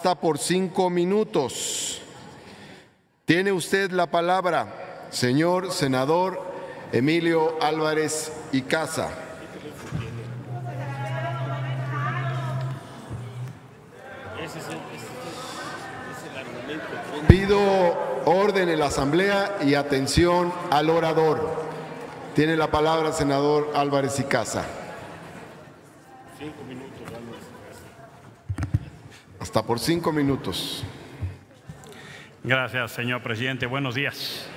hasta por 5 minutos. Tiene usted la palabra, señor senador Emilio Álvarez y Casa. Pido orden en la Asamblea y atención al orador. Tiene la palabra, senador Álvarez y Casa. 5 minutos. Hasta por 5 minutos. Gracias, señor presidente. Buenos días.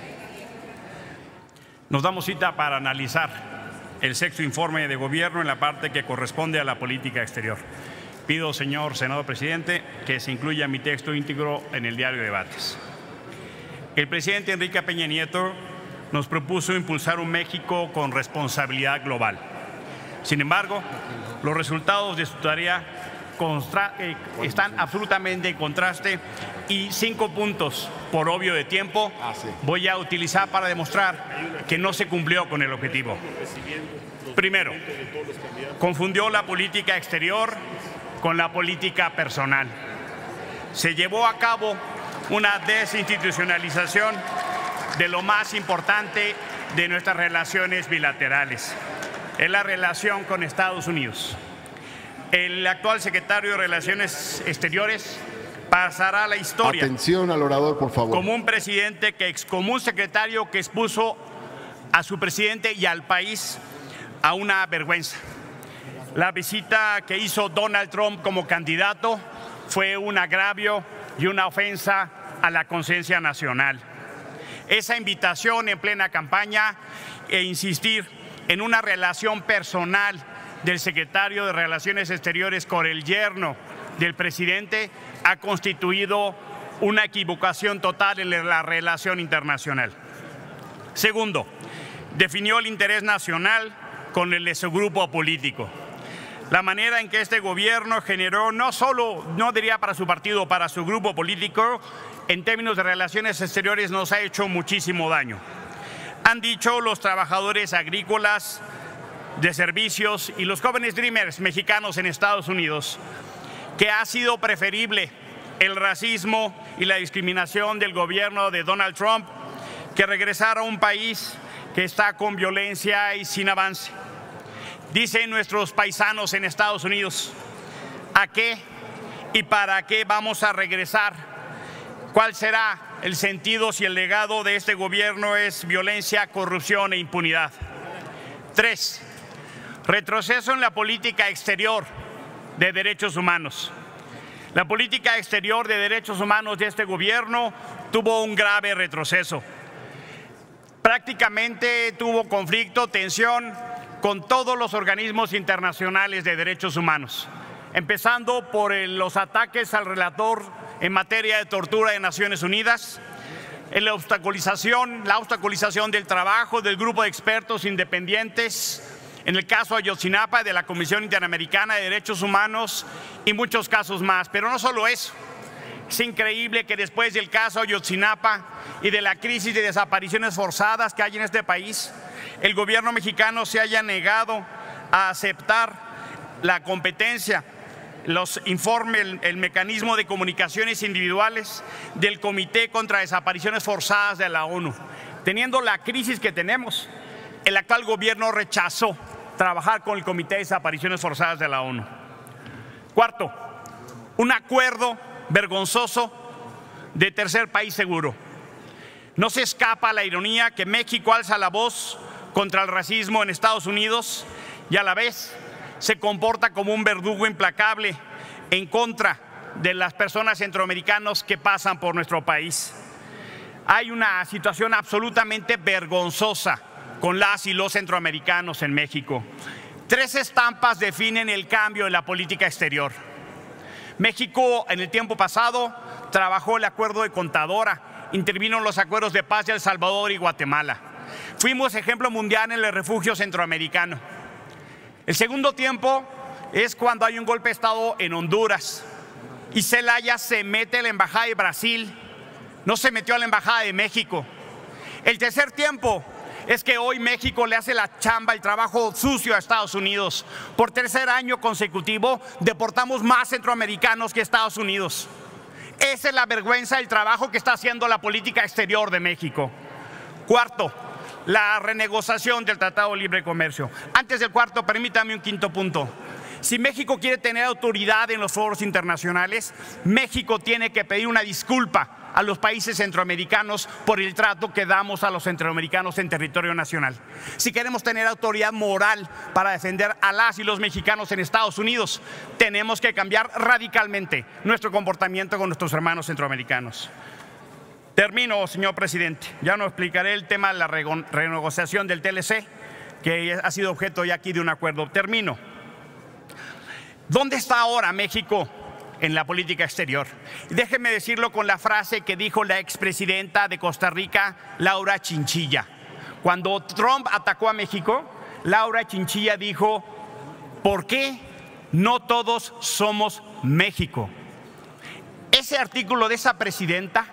Nos damos cita para analizar el sexto informe de gobierno en la parte que corresponde a la política exterior. Pido, señor senador presidente, que se incluya mi texto íntegro en el diario de debates. El presidente Enrique Peña Nieto nos propuso impulsar un México con responsabilidad global. Sin embargo, los resultados de su tarea están absolutamente en contraste y 5 puntos, por obvio de tiempo, voy a utilizar para demostrar que no se cumplió con el objetivo. Primero, confundió la política exterior con la política personal. Se llevó a cabo una desinstitucionalización de lo más importante de nuestras relaciones bilaterales. Es la relación con Estados Unidos. El actual secretario de Relaciones Exteriores pasará a la historia. Atención al orador, por favor. Como un secretario que expuso a su presidente y al país a una vergüenza. La visita que hizo Donald Trump como candidato fue un agravio y una ofensa a la conciencia nacional. Esa invitación en plena campaña e insistir en una relación personal del secretario de Relaciones Exteriores con el yerno del presidente ha constituido una equivocación total en la relación internacional. Segundo, definió el interés nacional con el de su grupo político. La manera en que este gobierno generó, no diría para su partido, para su grupo político, en términos de relaciones exteriores nos ha hecho muchísimo daño. Han dicho los trabajadores agrícolas, de servicios y los jóvenes dreamers mexicanos en Estados Unidos que ha sido preferible el racismo y la discriminación del gobierno de Donald Trump que regresar a un país que está con violencia y sin avance. Dicen nuestros paisanos en Estados Unidos, ¿a qué y para qué vamos a regresar? ¿Cuál será el sentido si el legado de este gobierno es violencia, corrupción e impunidad? 3. Retroceso en la política exterior de derechos humanos. La política exterior de derechos humanos de este gobierno tuvo un grave retroceso. Prácticamente tuvo conflicto, tensión con todos los organismos internacionales de derechos humanos, empezando por los ataques al relator en materia de tortura de Naciones Unidas, en la obstaculización del trabajo del grupo de expertos independientes, en el caso Ayotzinapa de la Comisión Interamericana de Derechos Humanos y muchos casos más. Pero no solo eso, es increíble que después del caso Ayotzinapa y de la crisis de desapariciones forzadas que hay en este país, el gobierno mexicano se haya negado a aceptar la competencia, los informes, el mecanismo de comunicaciones individuales del Comité contra Desapariciones Forzadas de la ONU. Teniendo la crisis que tenemos, el actual gobierno rechazó trabajar con el Comité de Desapariciones Forzadas de la ONU. Cuarto, un acuerdo vergonzoso de tercer país seguro. No se escapa la ironía que México alza la voz contra el racismo en Estados Unidos y a la vez se comporta como un verdugo implacable en contra de las personas centroamericanas que pasan por nuestro país. Hay una situación absolutamente vergonzosa con las y los centroamericanos en México. 3 estampas definen el cambio en la política exterior. México en el tiempo pasado trabajó el acuerdo de Contadora, intervino en los acuerdos de paz de El Salvador y Guatemala. Fuimos ejemplo mundial en el refugio centroamericano. El segundo tiempo es cuando hay un golpe de Estado en Honduras y Zelaya se mete a la embajada de Brasil, no se metió a la embajada de México. El tercer tiempo es que hoy México le hace la chamba, el trabajo sucio a Estados Unidos. Por tercer año consecutivo deportamos más centroamericanos que Estados Unidos. Esa es la vergüenza del trabajo que está haciendo la política exterior de México. Cuarto, la renegociación del Tratado de Libre Comercio. Antes del cuarto, permítame un quinto punto. Si México quiere tener autoridad en los foros internacionales, México tiene que pedir una disculpa a los países centroamericanos por el trato que damos a los centroamericanos en territorio nacional. Si queremos tener autoridad moral para defender a las y los mexicanos en Estados Unidos, tenemos que cambiar radicalmente nuestro comportamiento con nuestros hermanos centroamericanos. Termino, señor presidente. Ya no explicaré el tema de la renegociación del TLC, que ha sido objeto ya aquí de un acuerdo. Termino. ¿Dónde está ahora México en la política exterior? Déjenme decirlo con la frase que dijo la expresidenta de Costa Rica, Laura Chinchilla. Cuando Trump atacó a México, Laura Chinchilla dijo: ¿por qué no todos somos México? Ese artículo de esa presidenta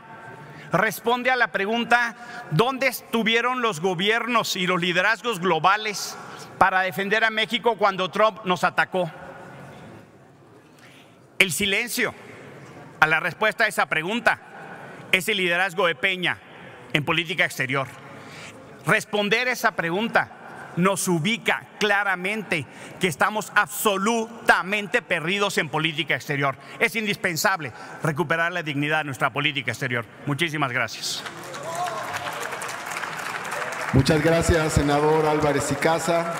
responde a la pregunta: ¿dónde estuvieron los gobiernos y los liderazgos globales para defender a México cuando Trump nos atacó? El silencio a la respuesta a esa pregunta es el liderazgo de Peña en política exterior. Responder esa pregunta nos ubica claramente que estamos absolutamente perdidos en política exterior. Es indispensable recuperar la dignidad de nuestra política exterior. Muchísimas gracias. Muchas gracias, senador Álvarez y Casa.